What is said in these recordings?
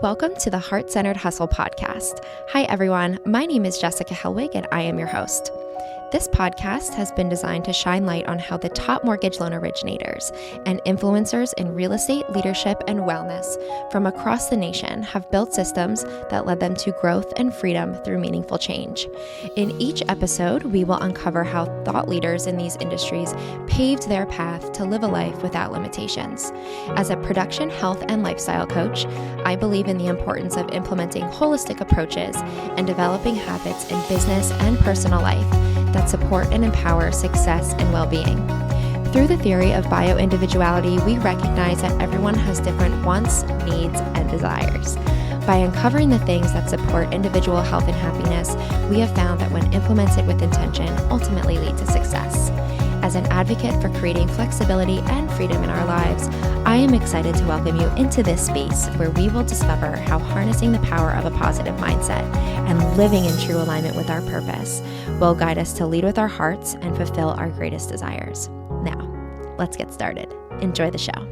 Welcome to the Heart-Centered Hustle podcast. Hi, everyone. My name is Jessica Helwig, and I am your host. This podcast has been designed to shine light on how the top mortgage loan originators and influencers in real estate, leadership, and wellness from across the nation have built systems that led them to growth and freedom through meaningful change. In each episode, we will uncover how thought leaders in these industries paved their path to live a life without limitations. As a production, health, and lifestyle coach, I believe in the importance of implementing holistic approaches and developing habits in business and personal life that support and empower success and well-being. Through the theory of bio-individuality, we recognize that everyone has different wants, needs, and desires. By uncovering the things that support individual health and happiness, we have found that when implemented with intention, ultimately lead to success. As an advocate for creating flexibility and freedom in our lives, I am excited to welcome you into this space where we will discover how harnessing the power of a positive mindset and living in true alignment with our purpose will guide us to lead with our hearts and fulfill our greatest desires. Now, let's get started. Enjoy the show.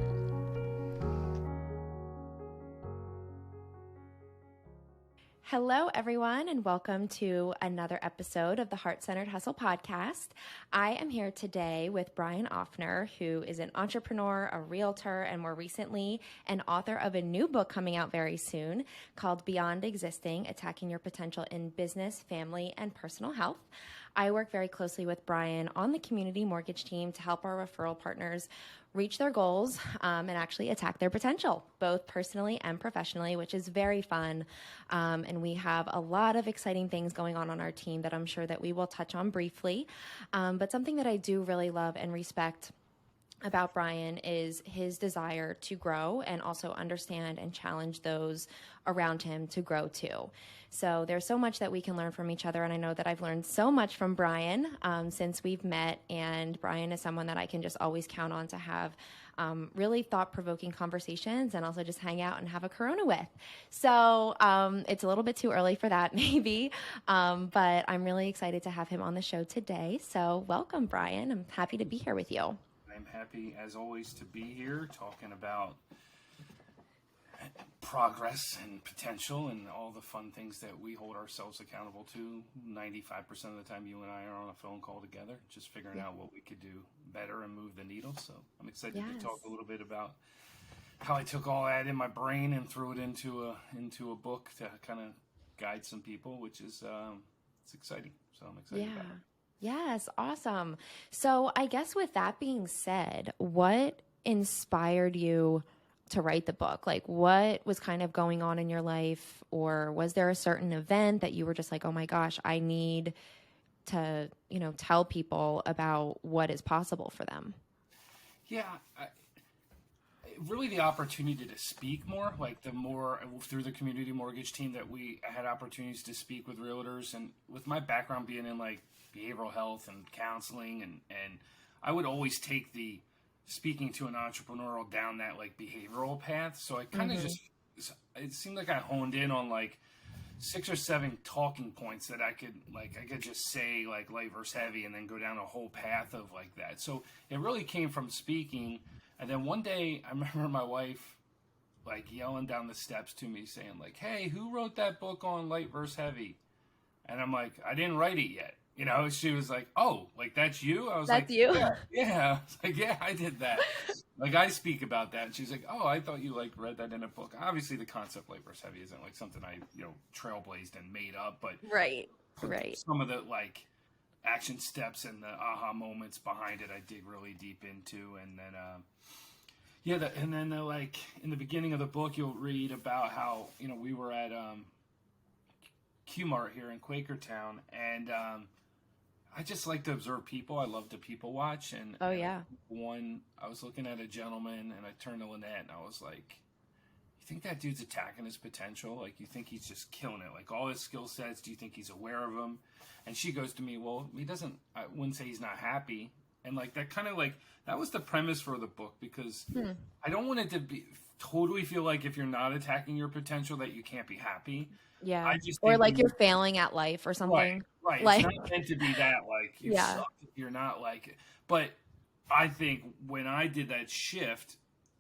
Hello, everyone, and welcome to another episode of the Heart-Centered Hustle podcast. I am here today with Brian Offner, who is an entrepreneur, a realtor, and more recently, an author of a new book coming out very soon called Beyond Existing: Attacking Your Potential in Business, Family, and Personal Health. I work very closely with Brian on the community mortgage team to help our referral partners reach their goals and actually attack their potential, both personally and professionally, which is very fun. And we have a lot of exciting things going on our team that I'm sure that we will touch on briefly. But something that I do really love and respect about Brian is his desire to grow and also understand and challenge those around him to grow too. So there's so much that we can learn from each other, and I know that I've learned so much from Brian since we've met, and Brian is someone that I can just always count on to have really thought-provoking conversations and also just hang out and have a Corona with. So it's a little bit too early for that maybe, but I'm really excited to have him on the show today. So welcome, Brian. I'm happy to be here with you. I'm happy, as always, to be here talking about progress and potential and all the fun things that we hold ourselves accountable to. 95% of the time you and I are on a phone call together, just figuring out what we could do better and move the needle. So I'm excited to talk a little bit about how I took all that in my brain and threw it into a book to kind of guide some people, which is it's exciting. So I'm excited about it. Yes, awesome. So I guess with that being said, what inspired you to write the book? Like, what was kind of going on in your life, or was there a certain event that you were just like, oh my gosh, I need to, tell people about what is possible for them? Yeah, really the opportunity to speak more, like the more through the community mortgage team that we had opportunities to speak with realtors, and with my background being in like behavioral health and counseling, and I would always take the speaking to an entrepreneur down that like behavioral path. So I kind of it seemed like I honed in on like 6 or 7 talking points that I could just say like light versus heavy and then go down a whole path of like that. So it really came from speaking. And then one day I remember my wife like yelling down the steps to me saying like, hey, who wrote that book on light versus heavy? And I'm like, I didn't write it yet. She was like, oh, like, that's you? I was That's like, you? Yeah. I was like, yeah, I did that. Like, I speak about that. And she's like, oh, I thought you, like, read that in a book. Obviously, the concept light versus heavy isn't, like, something I, trailblazed and made up. But Right. Some of the, like, action steps and the aha moments behind it I dig really deep into. And then, like, in the beginning of the book, you'll read about how, we were at Q-Mart here in Quakertown, and I just like to observe people. I love to people watch. And I was looking at a gentleman, and I turned to Lynette, and I was like, you think that dude's attacking his potential? Like, you think he's just killing it? Like, all his skill sets, do you think he's aware of them? And she goes to me, well, I wouldn't say he's not happy. And, like, that kind of, like, that was the premise for the book, because I don't want it to be totally feel like if you're not attacking your potential that you can't be happy. Yeah. Or like you're failing at life or something. Right. Like, it's not meant to be that, like, you suck if you're not like it. But I think when I did that shift,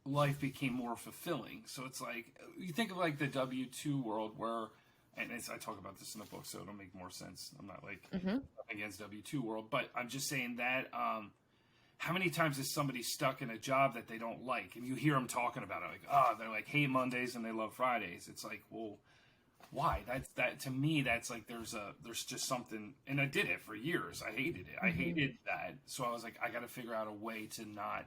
life became more fulfilling. So it's like, you think of like the W-2 world where, and I talk about this in the book, so it'll make more sense. I'm not like against W-2 world, but I'm just saying that how many times is somebody stuck in a job that they don't like, and you hear them talking about it, like, they're like, hate Mondays and they love Fridays. It's like, well, why? That to me, that's like, there's just something, and I did it for years. I hated it. I hated that. So I was like, I got to figure out a way to not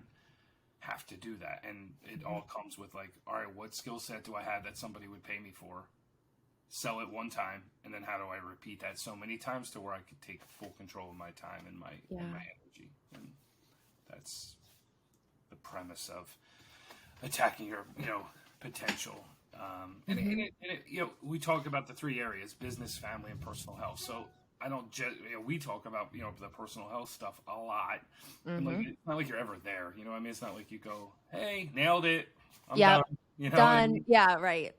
have to do that. And it all comes with like, all right, what skill set do I have that somebody would pay me for? Sell it one time, and then how do I repeat that so many times to where I could take full control of my time and my energy? And that's the premise of attacking your potential. And we talk about the three areas: business, family, and personal health. So I don't just, we talk about the personal health stuff a lot. And like, it's not like you're ever there. You know what I mean? It's not like you go, hey, nailed it, I'm done. Done. I mean? Yeah, right.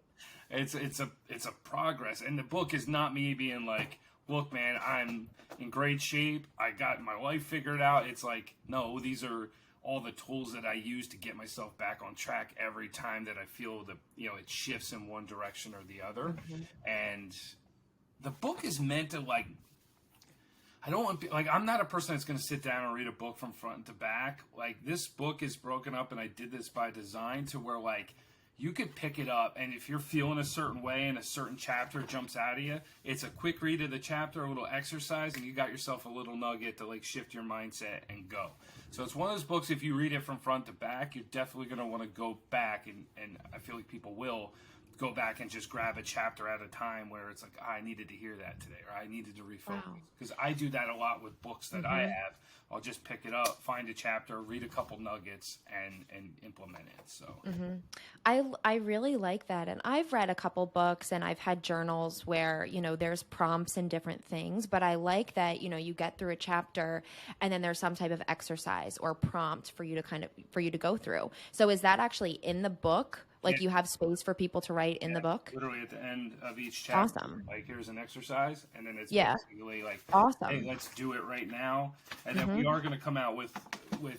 It's a progress, and the book is not me being like, look, man, I'm in great shape, I got my life figured out. It's like, no, these are all the tools that I use to get myself back on track every time that I feel it shifts in one direction or the other. And the book is meant to, like, I don't want, like, I'm not a person that's going to sit down and read a book from front to back. Like, this book is broken up, and I did this by design to where, like, you could pick it up, and if you're feeling a certain way and a certain chapter jumps out of you, it's a quick read of the chapter, a little exercise, and you got yourself a little nugget to like shift your mindset and go. So it's one of those books, if you read it from front to back, you're definitely going to want to go back, and I feel like people will go back and just grab a chapter at a time where it's like, I needed to hear that today, or I needed to refocus. Because I do that a lot with books that I have. I'll just pick it up, find a chapter, read a couple nuggets, and implement it. So I really like that. And I've read a couple books, and I've had journals where, there's prompts and different things, but I like that, you get through a chapter and then there's some type of exercise or prompt for you to go through. So is that actually in the book? Like, you have space for people to write in the book? Literally at the end of each chapter. Awesome. Like, here's an exercise, and then it's basically like, awesome. Hey, let's do it right now. And then we are going to come out with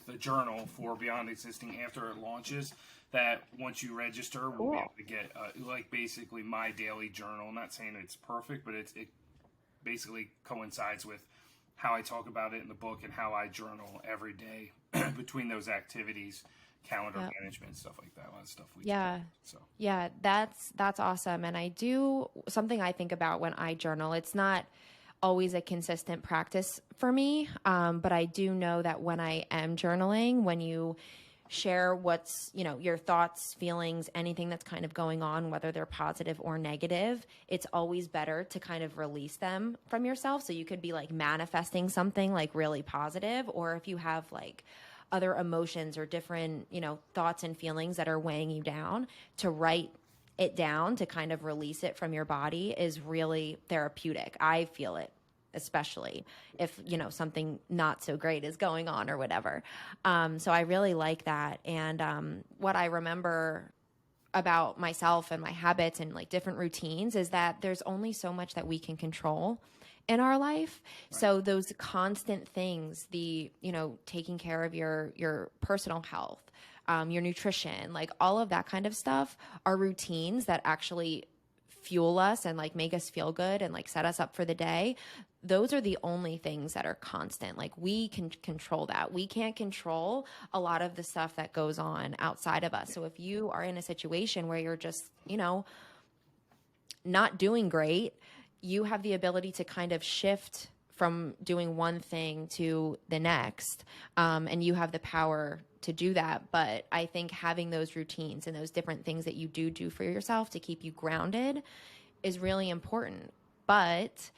a journal for Beyond Existing after it launches, that once you register, we'll be able to get, like, basically my daily journal. I'm not saying it's perfect, but it basically coincides with how I talk about it in the book and how I journal every day between those activities. Calendar management, stuff like that, a lot of stuff we do. So that's awesome. And something I think about when I journal, it's not always a consistent practice for me, but I do know that when I am journaling, when you share what's your thoughts, feelings, anything that's kind of going on, whether they're positive or negative, it's always better to kind of release them from yourself. So you could be like manifesting something like really positive, or if you have like other emotions or different, thoughts and feelings that are weighing you down, to write it down to kind of release it from your body is really therapeutic. I feel it, especially if, something not so great is going on or whatever. So I really like that. And what I remember about myself and my habits and like different routines is that there's only so much that we can control in our life. Right. So those constant things, taking care of your personal health, your nutrition, like all of that kind of stuff are routines that actually fuel us and like make us feel good and like set us up for the day. Those are the only things that are constant. Like, we can control that. We can't control a lot of the stuff that goes on outside of us. So if you are in a situation where you're just, not doing great, you have the ability to kind of shift from doing one thing to the next. And you have the power to do that. But I think having those routines and those different things that you do for yourself to keep you grounded is really important. But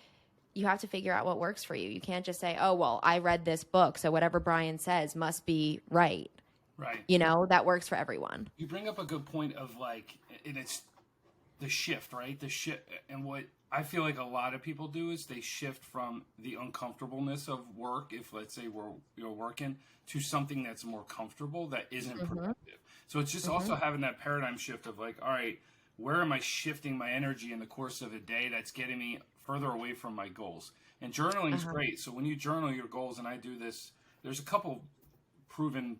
you have to figure out what works for you. You can't just say, oh, well, I read this book, so whatever Brian says must be right. Right. That works for everyone. You bring up a good point of like, and it's the shift, right? The shift. And what I feel like a lot of people do is they shift from the uncomfortableness of work, if let's say we're working, to something that's more comfortable that isn't productive. So it's just also having that paradigm shift of like, all right, where am I shifting my energy in the course of a day that's getting me further away from my goals? And journaling is great. So when you journal your goals, and I do this, there's a couple proven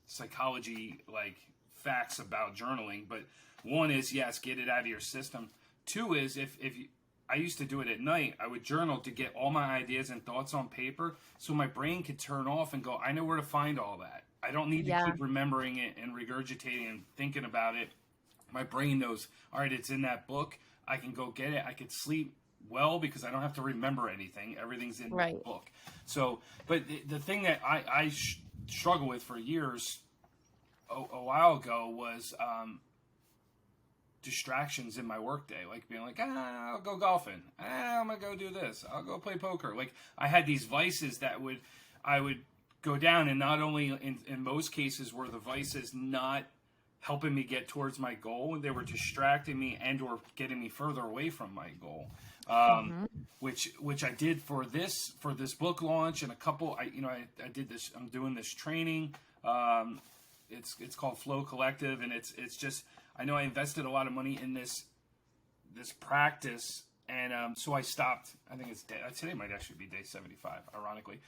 psychology like facts about journaling, but one is, yes, get it out of your system. Two is, if you, I used to do it at night, I would journal to get all my ideas and thoughts on paper so my brain could turn off and go, I know where to find all that. I don't need to Yeah. keep remembering it and regurgitating and thinking about it. My brain knows, all right, it's in that book. I can go get it. I could sleep well because I don't have to remember anything. Everything's in Right. the book. So, but the thing that I struggled with for years a while ago was distractions in my workday, like being like, I'll go golfing. I'm gonna go do this. I'll go play poker. Like I had these vices that I would go down, and not only in most cases were the vices not helping me get towards my goal, they were distracting me and or getting me further away from my goal. Which I did for this book launch, and a couple. I did this. I'm doing this training. It's called Flow Collective, and it's just, I know I invested a lot of money in this practice, and so I stopped. I think today might actually be day 75, ironically.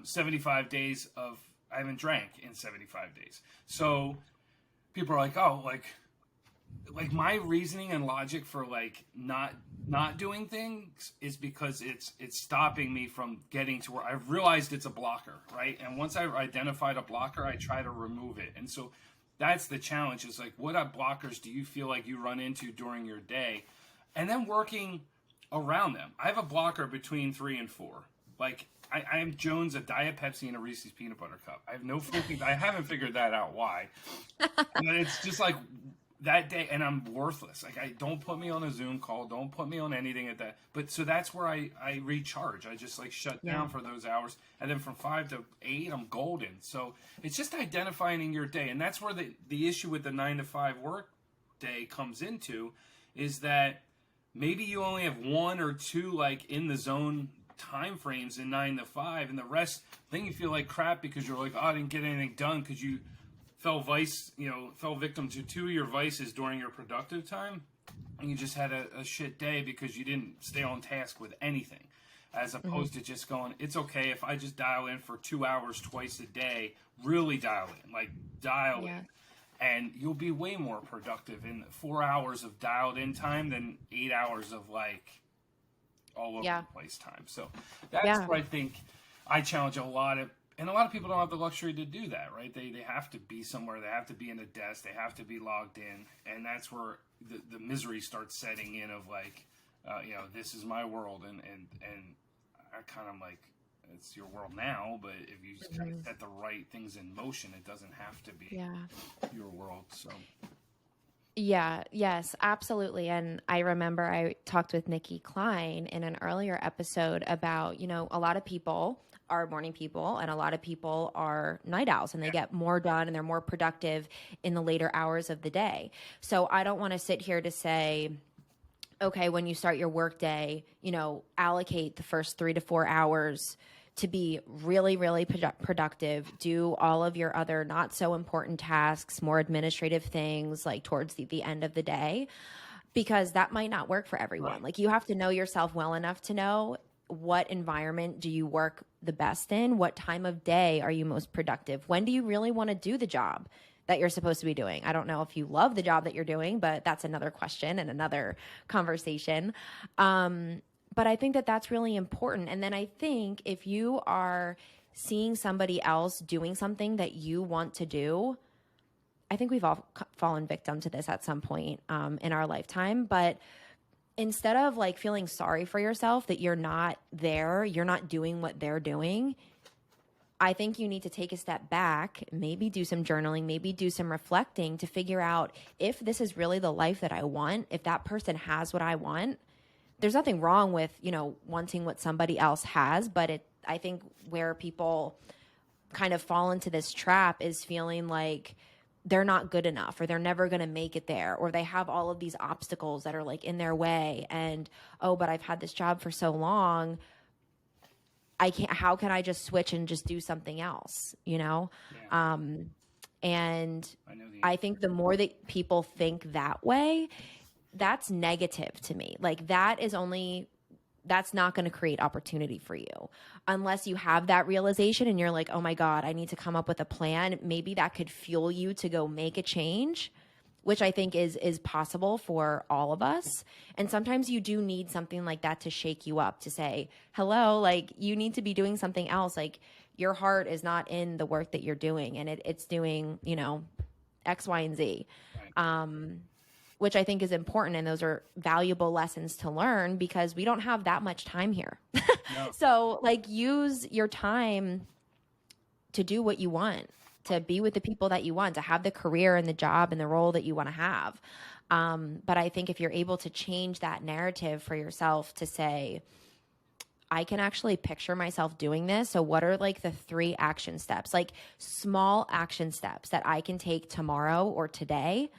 75 days of, I haven't drank in 75 days. So people are like, oh, like my reasoning and logic for like not doing things is because it's stopping me from getting to where I've realized it's a blocker, right? And once I've identified a blocker, I try to remove it. And so that's the challenge, is like, what blockers do you feel like you run into during your day? And then working around them. I have a blocker between 3 and 4. Like I am Jones a Diet Pepsi and a Reese's Peanut Butter Cup. I have no fucking, I haven't figured that out why. But it's just like that day, and I'm worthless. Like, don't put me on a Zoom call, don't put me on anything at that. But so that's where I recharge. I just like shut down for those hours, and then from 5 to 8 I'm golden. So it's just identifying your day, and that's where the issue with the 9 to 5 work day comes into, is that maybe you only have 1 or 2 like in the zone time frames in 9 to 5, and the rest, then you feel like crap because you're like, oh, I didn't get anything done because you fell victim to 2 of your vices during your productive time, and you just had a shit day because you didn't stay on task with anything, as opposed to just going, it's okay if I just dial in for 2 hours twice a day, really dial in, and you'll be way more productive in 4 hours of dialed in time than 8 hours of like all over the place time. So that's where I think I challenge a lot of people don't have the luxury to do that, right? They have to be somewhere, they have to be in a desk, they have to be logged in, and that's where the misery starts setting in of like, this is my world, and I kind of like, it's your world now, but if you just kind of set the right things in motion, it doesn't have to be your world. So. Yeah, yes, absolutely. And I remember I talked with Nikki Klein in an earlier episode about, a lot of people are morning people and a lot of people are night owls, and they get more done and they're more productive in the later hours of the day. So I don't want to sit here to say, okay, when you start your workday, allocate the first 3 to 4 hours to be really, really productive, do all of your other not so important tasks, more administrative things like towards the end of the day, because that might not work for everyone. Right. Like, you have to know yourself well enough to know what environment do you work the best in? What time of day are you most productive? When do you really want to do the job that you're supposed to be doing? I don't know if you love the job that you're doing, but that's another question and another conversation. But I think that that's really important. And then I think if you are seeing somebody else doing something that you want to do, I think we've all fallen victim to this at some point in our lifetime. But instead of like feeling sorry for yourself that you're not there, you're not doing what they're doing, I think you need to take a step back, maybe do some journaling, maybe do some reflecting to figure out if this is really the life that I want, if that person has what I want. There's nothing wrong with, wanting what somebody else has, but I think where people kind of fall into this trap is feeling like they're not good enough, or they're never going to make it there, or they have all of these obstacles that are like in their way. And, oh, but I've had this job for so long, how can I just switch and just do something else, And I think the more that people think that way, that's negative to me. Like, that is only that's not going to create opportunity for you unless you have that realization and you're like, oh my God, I need to come up with a plan. Maybe that could fuel you to go make a change, which I think is possible for all of us. And sometimes you do need something like that to shake you up, to say, hello, like you need to be doing something else. Like your heart is not in the work that you're doing, and it's doing, you know, X, Y, and Z. Right. Which I think is important. And those are valuable lessons to learn because we don't have that much time here. No. So like use your time to do what you want, to be with the people that you want, to have the career and the job and the role that you want to have. But I think if you're able to change that narrative for yourself to say, I can actually picture myself doing this. So what are like the 3 action steps, like small action steps that I can take tomorrow or today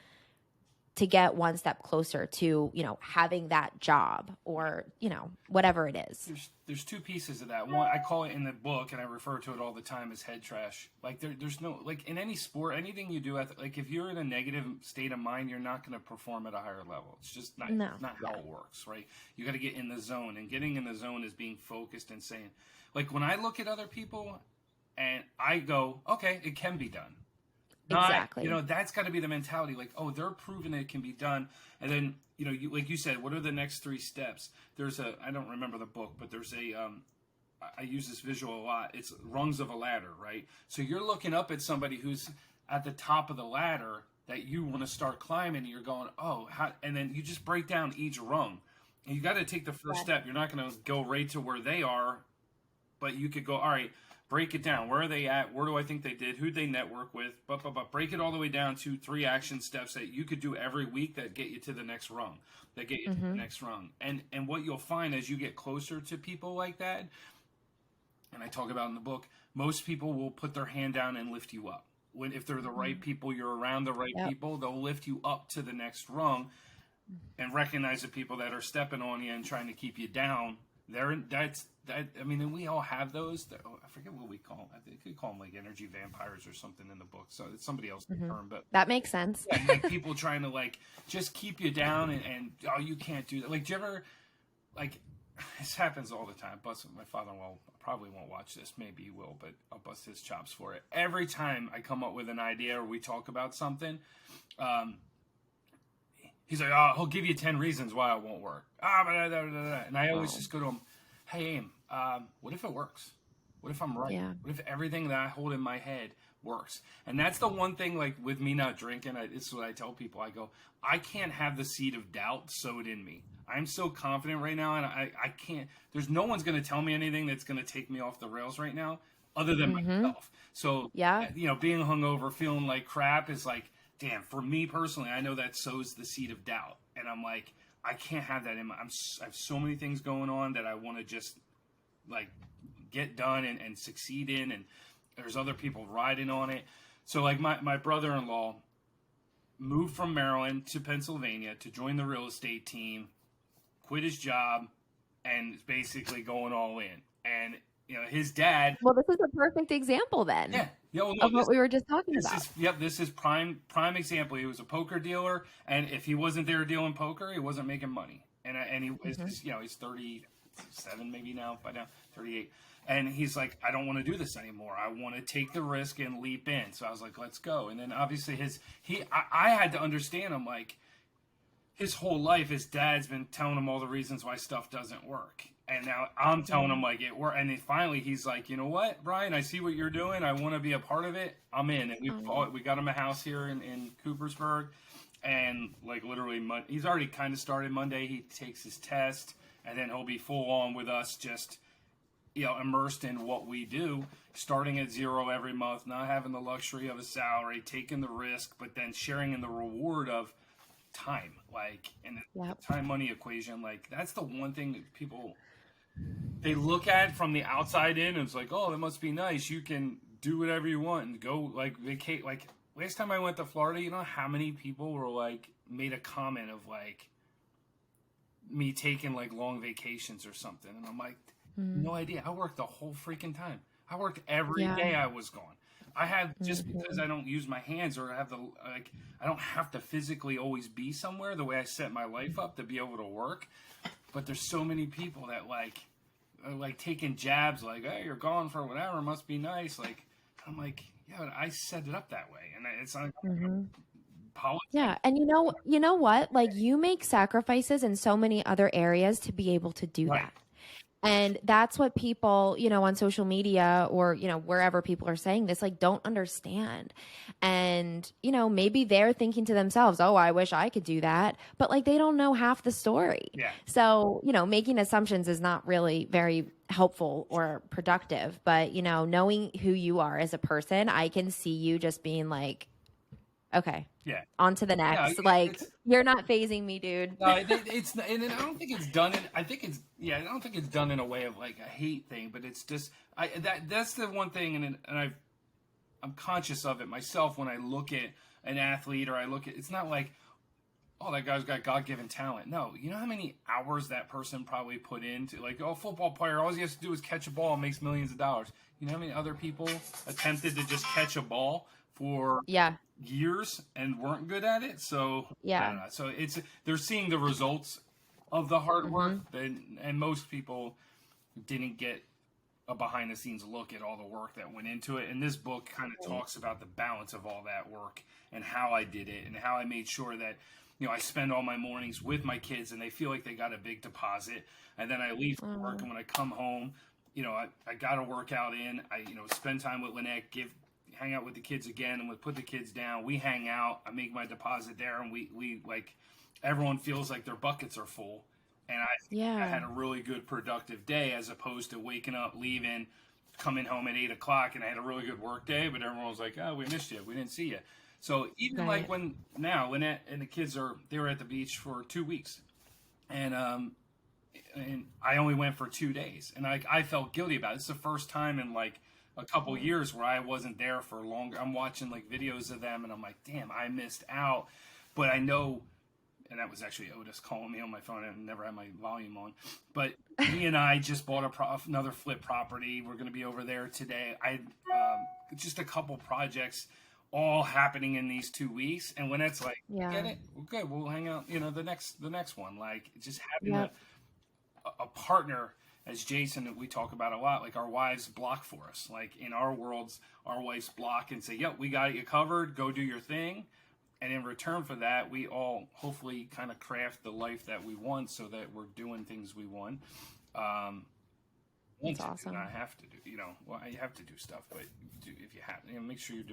to get one step closer to, you know, having that job or, you know, whatever it is. There's 2 pieces of that. One, I call it in the book, and I refer to it all the time as head trash. Like there's no, like in any sport, anything you do, like if you're in a negative state of mind, you're not going to perform at a higher level. It's just not how it works, right? You got to get in the zone, and getting in the zone is being focused and saying, like when I look at other people and I go, okay, it can be done. Exactly. You know, that's got to be the mentality. Like, oh, they're proving it can be done. And then, you know, like you said, what are the next 3 steps? I don't remember the book, but there's I use this visual a lot. It's rungs of a ladder, right? So you're looking up at somebody who's at the top of the ladder that you want to start climbing, and you're going, oh, and then you just break down each rung. And you got to take the first step. You're not going to go right to where they are, but you could go, all right, break it down. Where are they at? Where do I think they did? Who'd they network with? But break it all the way down to 3 action steps that you could do every week that get you to the next rung, to the next rung. And what you'll find as you get closer to people like that, and I talk about in the book, most people will put their hand down and lift you up. If they're the right people, you're around the right people, they'll lift you up to the next rung and recognize the people that are stepping on you and trying to keep you down. I mean, and we all have those. I forget what we call them. I think we call them like energy vampires or something in the book. So it's somebody else's term, but that makes sense. Yeah, like people trying to like just keep you down and oh, you can't do that. Like, do you ever, like, this happens all the time. My father-in-law probably won't watch this. Maybe he will, but I'll bust his chops for it. Every time I come up with an idea or we talk about something, he's like, oh, he'll give you 10 reasons why it won't work. And I always just go to him, hey, Aim, what if it works? What if I'm right? Yeah. What if everything that I hold in my head works? And that's the one thing, like with me not drinking, it's what I tell people. I go, I can't have the seed of doubt sowed in me. I'm so confident right now, and I can't, there's no one's going to tell me anything that's going to take me off the rails right now other than myself. So, you know, being hungover, feeling like crap is like, damn, for me personally, I know that sows the seed of doubt. And I'm like, I can't have that in my, I have so many things going on that I want to just like get done and succeed in. And there's other people riding on it. So like my brother-in-law moved from Maryland to Pennsylvania to join the real estate team, quit his job, and basically going all in. And, you know, his dad. Well, this is a perfect example then. Yeah. Of what we were just talking about. This is prime example. He was a poker dealer, and if he wasn't there dealing poker, he wasn't making money. And he was, you know, he's 37 maybe now, by now 38. And he's like, I don't want to do this anymore. I want to take the risk and leap in. So I was like, let's go. And then obviously I had to understand him, like his whole life, his dad's been telling him all the reasons why stuff doesn't work. And now I'm telling him like it worked. And then finally he's like, you know what, Brian, I see what you're doing. I want to be a part of it. I'm in. And we got him a house here in Coopersburg. And like literally he's already kind of started Monday. He takes his test, and then he'll be full on with us, just, you know, immersed in what we do, starting at zero every month, not having the luxury of a salary, taking the risk, but then sharing in the reward of time, like, and the time money equation. Like, that's the one thing that people, they look at from the outside in, and it's like, oh, that must be nice. You can do whatever you want and go like vacate. Like last time I went to Florida, you know how many people were like made a comment of like me taking like long vacations or something, and I'm like, no idea. I worked the whole freaking time. I worked every day I was gone. I have, just because I don't use my hands or have I don't have to physically always be somewhere the way I set my life up to be able to work. but there's so many people that like are like taking jabs, like, hey, you're gone for whatever, must be nice. Like, I'm like, yeah, but I set it up that way, and it's not politics. Yeah. And you know what? Like you make sacrifices in so many other areas to be able to do Right. that. And that's what people, on social media or, wherever people are saying this, like, don't understand. And, maybe they're thinking to themselves, oh, I wish I could do that. But like, they don't know half the story. Yeah. So, making assumptions is not really very helpful or productive. But, knowing who you are as a person, I can see you just being like, okay, Yeah. on to the next. Yeah, Like, you're not phasing me, dude. No, it's and I don't think it's done in. I think it's I don't think it's done in a way of like a hate thing, but it's just that's the one thing, and I'm conscious of it myself when I look at an athlete or I look at. It's not like, oh, that guy's got God-given talent. No, you know how many hours that person probably put into, like, oh, football player, all he has to do is catch a ball and makes millions of dollars. You know how many other people attempted to just catch a ball for years and weren't good at it? So I don't know. So they're seeing the results of the hard work, and most people didn't get a behind the scenes look at all the work that went into it. And this book kind of talks about the balance of all that work and how I did it and how I made sure that, I spend all my mornings with my kids and they feel like they got a big deposit. And then I leave for work, and when I come home, I got a workout in. I, spend time with Lynette, hang out with the kids again, and we put the kids down. We hang out. I make my deposit there, and we like, everyone feels like their buckets are full. And I had a really good, productive day, as opposed to waking up, leaving, coming home at 8 o'clock, and I had a really good work day, but everyone was like, oh, we missed you. We didn't see you. So even like when now Lynette and the kids they were at the beach for 2 weeks, and I only went for 2 days, and I felt guilty about it. It's the first time in like a couple years where I wasn't there for longer. I'm watching like videos of them, and I'm like, damn, I missed out. But I know, and that was actually Otis calling me on my phone. I never had my volume on. But he and I just bought another flip property. We're going to be over there today. Just a couple projects all happening in these 2 weeks. And when it's like, get it? Well, good. We'll hang out, the next one. Like, just having a partner, as Jason, we talk about a lot, like our wives block for us. Like in our worlds, our wives block and say, yep, we got you covered. Go do your thing. And in return for that, we all hopefully kind of craft the life that we want so that we're doing things we want. That's awesome. I have to do, you have to do stuff, but if you have, make sure you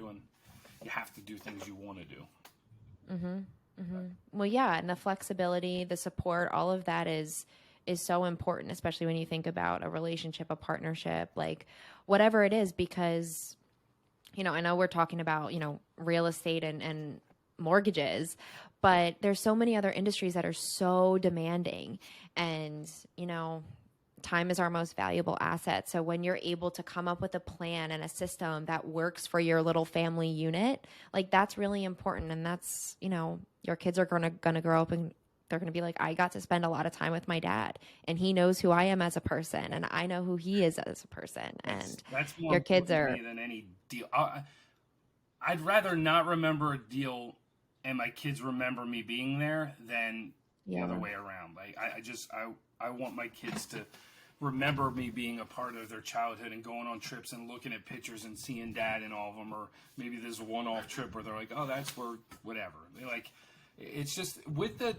have to do things you want to do. Well, yeah. And the flexibility, the support, all of that is so important, especially when you think about a relationship, a partnership, like whatever it is, because, I know we're talking about, real estate and mortgages, but there's so many other industries that are so demanding, and time is our most valuable asset. So when you're able to come up with a plan and a system that works for your little family unit, like that's really important. And that's, your kids are gonna grow up and they're gonna be like, I got to spend a lot of time with my dad, and he knows who I am as a person, and I know who he is as a person. And that's more your kids are than any deal. I'd rather not remember a deal and my kids remember me being there than the other way around. Like I want my kids to remember me being a part of their childhood and going on trips and looking at pictures and seeing dad in all of them, or maybe there's a one-off trip where they're like, oh, that's where whatever. They're like, it's just with a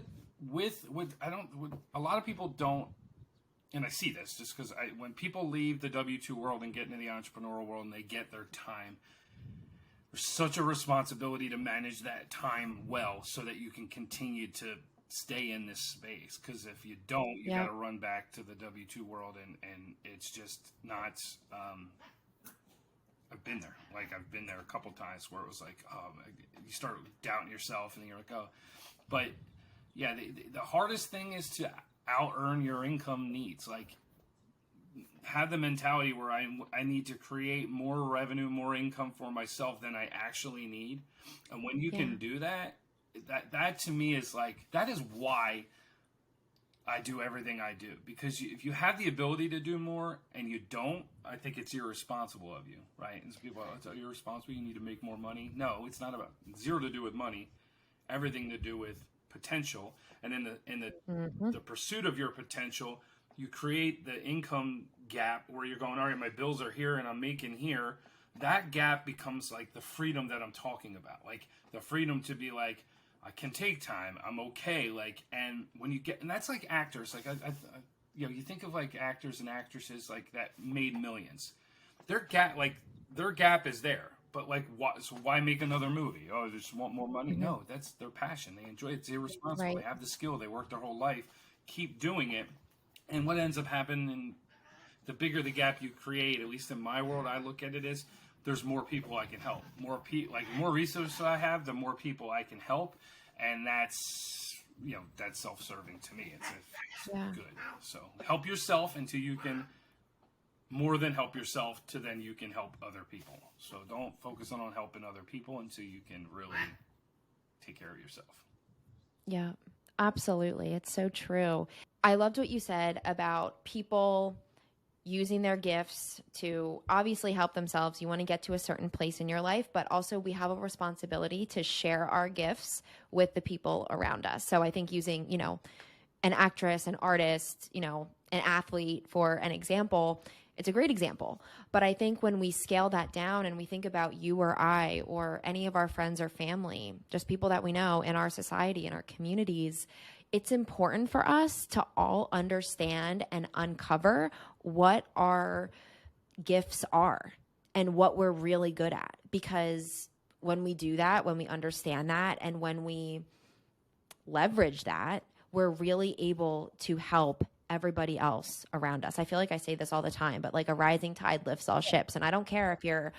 lot of people don't, and I see this just because when people leave the W-2 world and get into the entrepreneurial world and they get their time, there's such a responsibility to manage that time well so that you can continue to stay in this space. Because if you don't, you got to run back to the W-2 world, and it's just not. I've been there. Like I've been there a couple times where it was like, oh, you start doubting yourself, and you're like, oh. But yeah, the hardest thing is to out earn your income needs. Like, have the mentality where I need to create more revenue, more income for myself than I actually need. And when you can do that, that to me is like, that is why I do everything I do. Because if you have the ability to do more and you don't, I think it's irresponsible of you, right? And people are like, oh, you're irresponsible, you need to make more money. No, it's not about zero to do with money. Everything to do with potential, and Mm-hmm. the pursuit of your potential, you create the income gap where you're going, all right, my bills are here and I'm making here. That gap becomes like the freedom that I'm talking about, like the freedom to be like, I can take time, I'm okay, like, and when you get, and that's like actors, like you think of like actors and actresses like that made millions, their gap is there, but like, why make another movie? Oh, they just want more money? Mm-hmm. No, that's their passion. They enjoy it. It's irresponsible. They Right. have the skill. They work their whole life. Keep doing it. And what ends up happening, the bigger the gap you create, at least in my world, I look at it as there's more people I can help. Like the more resources I have, the more people I can help, and that's self-serving to me. It's Yeah. good. So help yourself until you can more than help yourself to then you can help other people. So don't focus on helping other people until you can really take care of yourself. Yeah, absolutely. It's so true. I loved what you said about people using their gifts to obviously help themselves. You want to get to a certain place in your life, but also we have a responsibility to share our gifts with the people around us. So I think using, an actress, an artist, an athlete for an example, it's a great example. But I think when we scale that down and we think about you or I or any of our friends or family, just people that we know in our society, in our communities, it's important for us to all understand and uncover what our gifts are and what we're really good at. Because when we do that, when we understand that, and when we leverage that, we're really able to help everybody else around us. I feel like I say this all the time, but like a rising tide lifts all ships. And I don't care if you're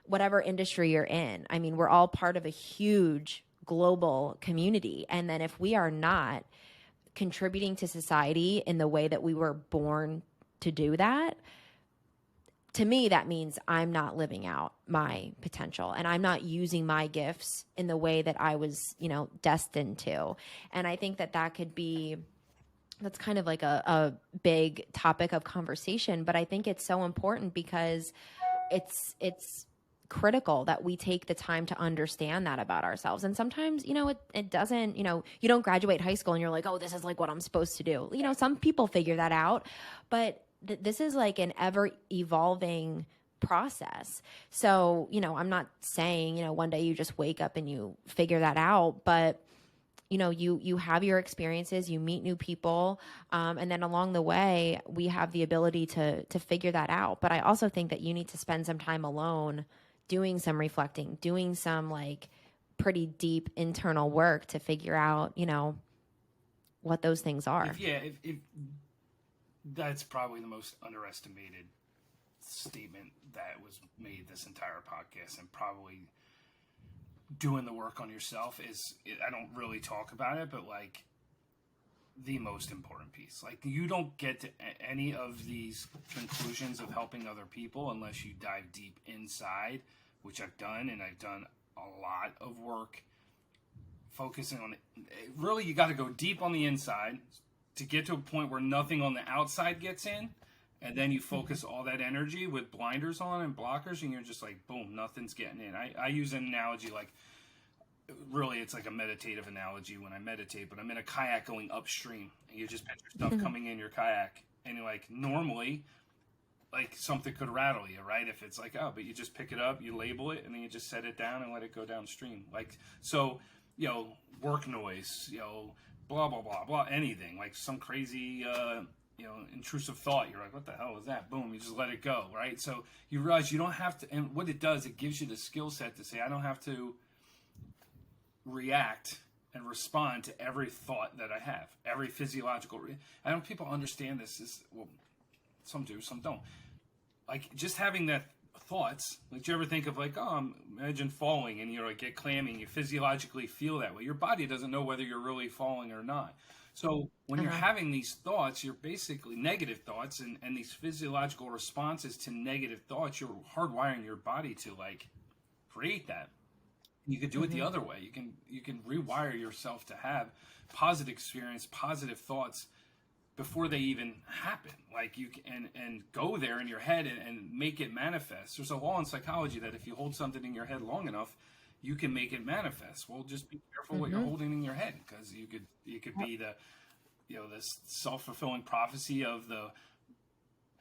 whatever industry you're in. I mean, we're all part of a huge global community. And then if we are not contributing to society in the way that we were born to do that, to me, that means I'm not living out my potential and I'm not using my gifts in the way that I was, destined to. And I think that could be, that's kind of like a big topic of conversation, but I think it's so important because it's critical that we take the time to understand that about ourselves. And sometimes, it doesn't, you don't graduate high school and you're like, oh, this is like what I'm supposed to do. Some people figure that out, but this is like an ever evolving process. So, I'm not saying, one day you just wake up and you figure that out, but you have your experiences, you meet new people, and then along the way, we have the ability to figure that out. But I also think that you need to spend some time alone doing some reflecting, doing some like pretty deep internal work to figure out, what those things are. If that's probably the most underestimated statement that was made this entire podcast, and probably doing the work on yourself I don't really talk about it, but like the most important piece. Like you don't get to any of these conclusions of helping other people unless you dive deep inside, which I've done, and I've done a lot of work focusing on it. Really, you got to go deep on the inside to get to a point where nothing on the outside gets in, and then you focus all that energy with blinders on and blockers, and you're just like, boom, nothing's getting in. I use an analogy like, really, it's like a meditative analogy when I meditate, but I'm in a kayak going upstream, and you just picture stuff coming in your kayak, and you're like, normally, like something could rattle you, right? If it's like, oh, but you just pick it up, you label it, and then you just set it down and let it go downstream. Like, so, work noise, blah, blah, blah, blah, anything, like some crazy, intrusive thought. You're like, what the hell is that? Boom, you just let it go, right? So you realize you don't have to, and what it does, it gives you the skill set to say, I don't have to react and respond to every thought that I have, every physiological. I don't people understand this. Well, some do, some don't. Like just having that thoughts. Like, do you ever think of like, oh, imagine falling and you like get clammy and you physiologically feel that way. Your body doesn't know whether you're really falling or not. So when you're having these thoughts, you're basically negative thoughts and these physiological responses to negative thoughts, you're hardwiring your body to like create that. You could do it the other way. You can rewire yourself to have positive experience, positive thoughts before they even happen. Like you can and go there in your head and make it manifest. There's a law in psychology that if you hold something in your head long enough, you can make it manifest. Well, just be careful what you're holding in your head, because you could be the, this self-fulfilling prophecy of the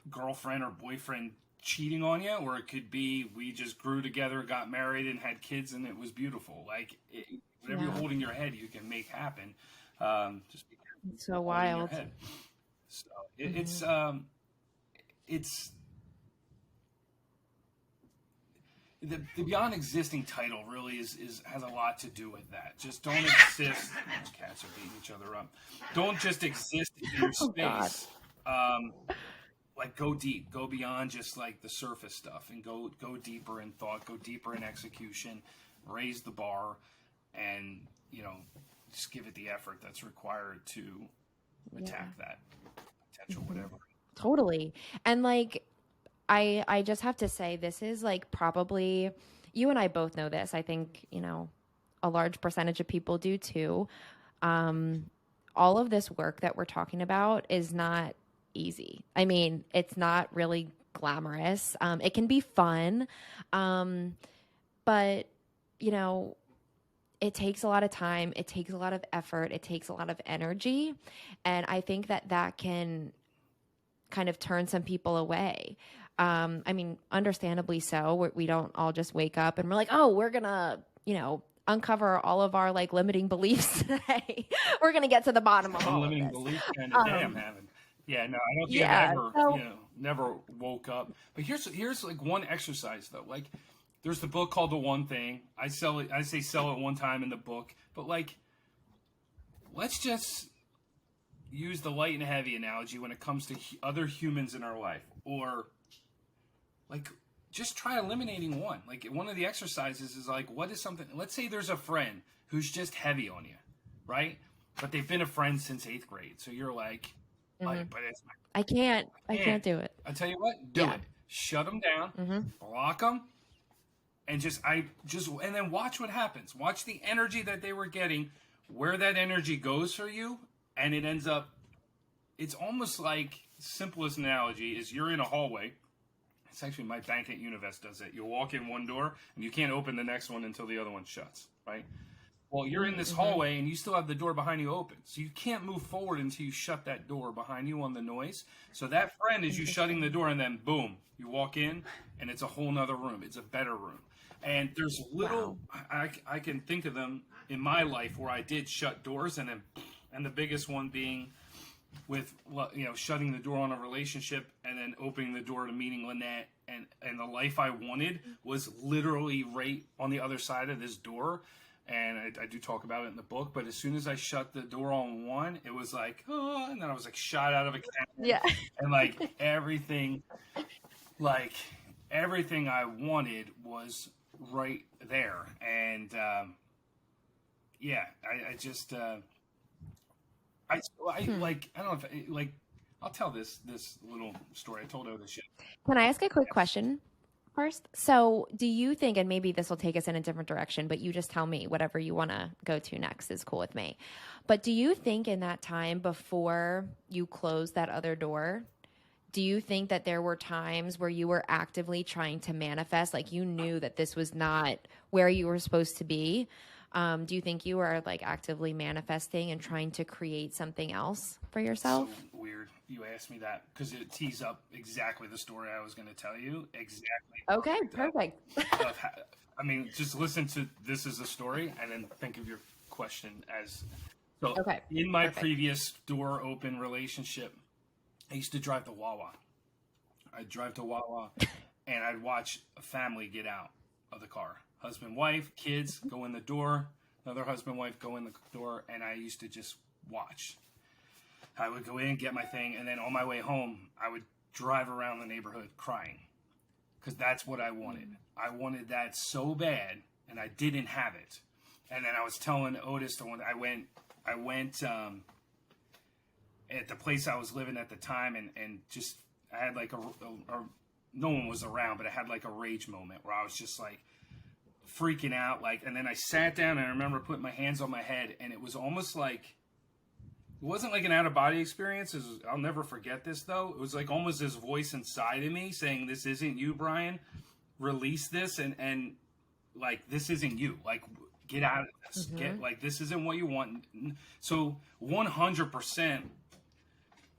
girlfriend or boyfriend cheating on you, or it could be we just grew together, got married, and had kids, and it was beautiful. Whatever you hold in your head, you can make happen. Just be careful. It's so wild. In your head. So it's the beyond existing title really has a lot to do with that. Just don't exist. Cats are beating each other up. Don't just exist in your space. Go deep, go beyond just like the surface stuff, and go deeper in thought, go deeper in execution, raise the bar, and just give it the effort that's required to attack that potential whatever. Totally. And I just have to say, this is probably, you and I both know this. I think, a large percentage of people do too. All of this work that we're talking about is not easy. I mean, it's not really glamorous. It can be fun. But, it takes a lot of time. It takes a lot of effort. It takes a lot of energy. And I think that can kind of turn some people away. I mean, understandably so. We don't all just wake up and we're like, oh, we're going to, uncover all of our limiting beliefs today. We're going to get to the bottom of all limiting of this. Belief kind of day I'm having. Yeah, no, I don't think I've ever, never woke up. But here's one exercise though. There's the book called The One Thing. I say sell it one time in the book. But let's just use the light and heavy analogy when it comes to other humans in our life, or just try eliminating one. One of the exercises is what is something, let's say there's a friend who's just heavy on you, right? But they've been a friend since 8th grade. So you're but it's I can't do it. I tell you what, do it. Shut them down, block them, and and then watch what happens. Watch the energy that they were getting, where that energy goes for you, and it ends up, it's almost simplest analogy is you're in a hallway. It's actually my bank at Univest does it. You walk in one door and you can't open the next one until the other one shuts, right? Well, you're in this hallway and you still have the door behind you open. So you can't move forward until you shut that door behind you on the noise. So that friend is you shutting the door, and then boom, you walk in and it's a whole nother room. It's a better room. And there's little, I can think of them in my life where I did shut doors, and the biggest one being with, shutting the door on a relationship and then opening the door to meeting Lynette, and the life I wanted was literally right on the other side of this door. And I do talk about it in the book, but as soon as I shut the door on one, it was and then I was shot out of a cannon. Yeah. And everything I wanted was right there. And I just I don't know if I'll tell this little story. I told Otis. Can I ask a quick question first? So do you think, and maybe this will take us in a different direction, but you just tell me whatever you want to go to next is cool with me. But do you think in that time before you closed that other door, do you think that there were times where you were actively trying to manifest, you knew that this was not where you were supposed to be? Do you think you were actively manifesting and trying to create something else for yourself? So weird you asked me that, because it tees up exactly the story I was going to tell you. Exactly. Okay, perfect. Just listen to this as a story and then think of your question as so. Okay. In my previous door open relationship, I used to drive to Wawa. I'd drive to Wawa and I'd watch a family get out of the car. Husband, wife, kids go in the door, another husband, wife go in the door, and I used to just watch. I would go in, get my thing, and then on my way home, I would drive around the neighborhood crying, because that's what I wanted. I wanted that so bad, and I didn't have it. And then I was telling Otis, I went at the place I was living at the time, and just I had no one was around, but I had a rage moment where I was just freaking out, and then I sat down and I remember putting my hands on my head, and it was almost it wasn't an out-of-body experience. I'll never forget this, though. It was almost this voice inside of me saying, this isn't you, Brian. Release this. And like, this isn't you. Like, get out of this. Get, like, this isn't what you want. So 100%,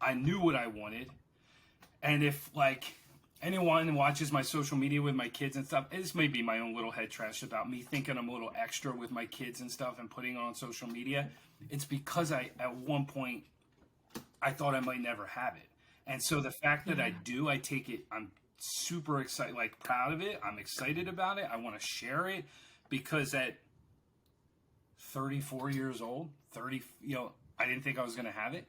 I knew what I wanted. And if, like, anyone watches my social media with my kids and stuff, this may be my own little head trash about me thinking I'm a little extra with my kids and stuff and putting it on social media. It's because at one point, I thought I might never have it. And so the fact that I do, I take it, I'm super excited, like, proud of it. I'm excited about it. I want to share it, because at 34 years old, I didn't think I was going to have it.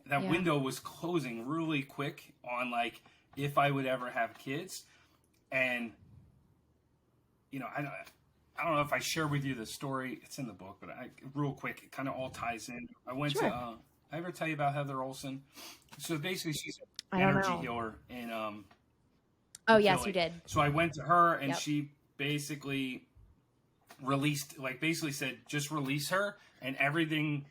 That window was closing really quick on, like, if I would ever have kids. And, I don't know if I share with you the story. It's in the book, but real quick, it kind of all ties in. I went to, I ever tell you about Heather Olson? So basically, she's an energy healer in Oh, yes, Philly. you did. So I went to her, and she basically said, just release her, and everything.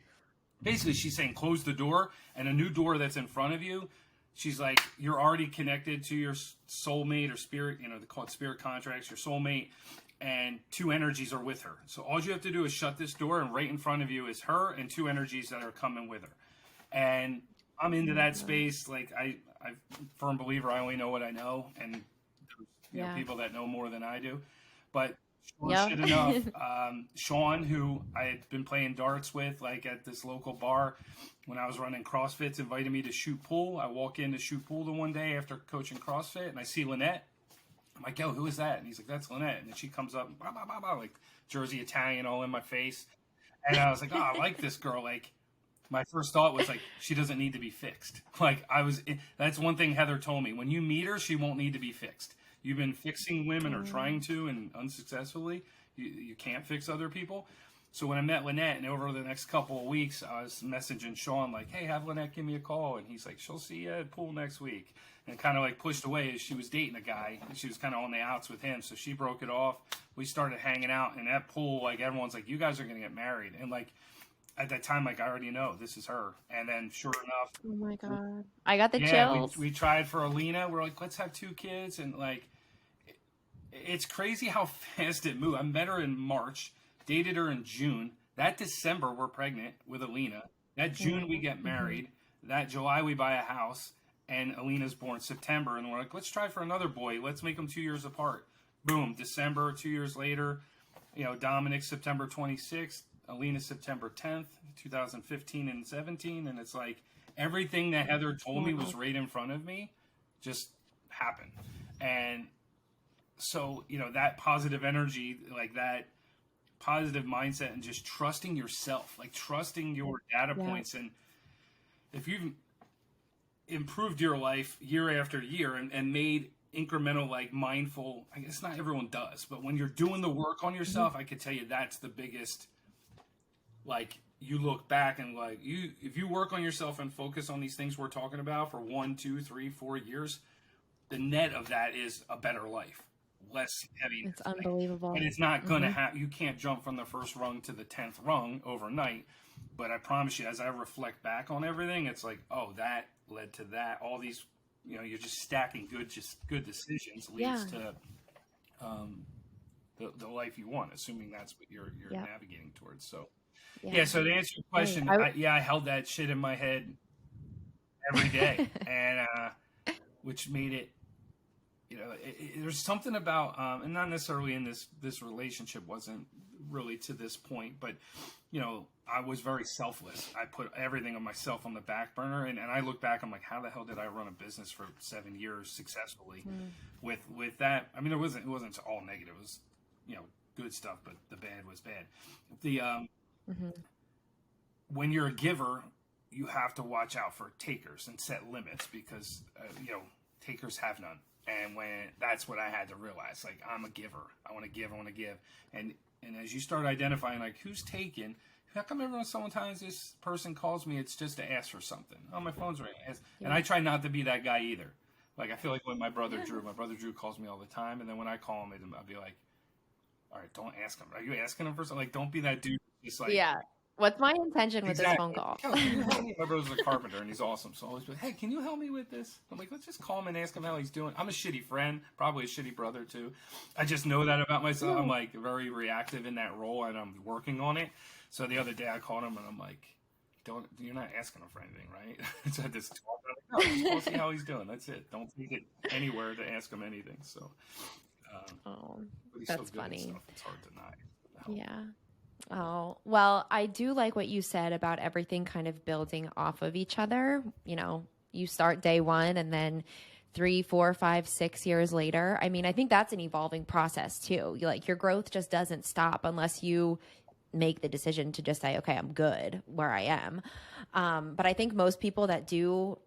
Basically, she's saying, close the door, and a new door that's in front of you. She's like, you're already connected to your soulmate or spirit, they call it spirit contracts, your soulmate, and two energies are with her. So all you have to do is shut this door, and right in front of you is her and two energies that are coming with her. And I'm into that space. Like, I'm a firm believer, I only know what I know, and people that know more than I do. But shit enough, Sean, who I had been playing darts with, like, at this local bar when I was running CrossFits, invited me to shoot pool. I walk in to shoot pool the one day after coaching CrossFit, and I see Lynette. I'm like, yo, who is that? And he's like, that's Lynette. And then she comes up, bah, bah, bah, bah, like Jersey Italian all in my face. And I was like, oh, I like this girl. Like, my first thought was, like, she doesn't need to be fixed. Like, that's one thing Heather told me. When you meet her, she won't need to be fixed. You've been fixing women or trying to, and unsuccessfully. You can't fix other people. So when I met Lynette, and over the next couple of weeks, I was messaging Sean, like, hey, have Lynette give me a call. And he's like, she'll see you at pool next week. And kind of, like, pushed away as she was dating a guy. And she was kind of on the outs with him. So she broke it off. We started hanging out. And at pool, like, everyone's like, you guys are going to get married. And, like, at that time, like, I already know this is her. And then sure enough. Oh, my God. I got the chills. We tried for Alina. We're like, let's have 2 kids. And, like, it's crazy how fast it moved. I met her in March, dated her in June. That December, we're pregnant with Alina. That June, we get married. That July, we buy a house. And Alina's born September. And we're like, let's try for another boy. Let's make them 2 years apart. Boom, December, 2 years later. Dominic, September 26th. Alina, September 10th, 2015 and 17. And it's like everything that Heather told me was right in front of me just happened. And so, that positive energy, like that positive mindset, and just trusting yourself, like trusting your data points. And if you've improved your life year after year and made incremental, like, mindful, I guess not everyone does, but when you're doing the work on yourself, I could tell you that's the biggest, like, you look back and, like, if you work on yourself and focus on these things we're talking about for 1, 2, 3, 4 years, the net of that is a better life. Less heavy. It's unbelievable. And it's not going to happen. You can't jump from the first rung to the 10th rung overnight. But I promise you, as I reflect back on everything, it's like, oh, that led to that. All these, you're just stacking good decisions leads to the life you want, assuming that's what you're navigating towards. So, so to answer your question, I held that shit in my head every day, and which made it, there's something about, and not necessarily in this relationship wasn't really to this point, but, I was very selfless. I put everything of myself on the back burner, and I look back, I'm like, how the hell did I run a business for 7 years successfully with that? I mean, it wasn't all negative. It was, good stuff, but the bad was bad. When you're a giver, you have to watch out for takers and set limits, because, takers have none. And that's what I had to realize, like, I'm a giver. I want to give. And as you start identifying, like, who's taking, how come sometimes this person calls me, it's just to ask for something. Oh, my phone's ringing. And I try not to be that guy either. Like, I feel like when my brother Drew calls me all the time. And then when I call him, I'll be like, all right, don't ask him. Are you asking him for something? Like, don't be that dude. Just like, What's my intention with this phone Exactly. call? Can you help me? My brother's a carpenter and he's awesome. So I always be like, hey, can you help me with this? I'm like, let's just call him and ask him how he's doing. I'm a shitty friend, probably a shitty brother too. I just know that about myself. I'm like very reactive in that role and I'm working on it. So the other day I called him and I'm like, you're not asking him for anything, right? So I had this talk. I'm like, no, just want to see how he's doing. That's it. Don't take it anywhere to ask him anything. So, Oh, but he's so that's good at funny. stuff. It's hard to not help. Yeah. Oh, well, I do like what you said about everything kind of building off of each other. You know, you start day one and then 3, 4, 5, 6 years later. I mean, I think that's an evolving process too. Like your growth just doesn't stop unless you make the decision to just say, okay, I'm good where I am. But I think most people that do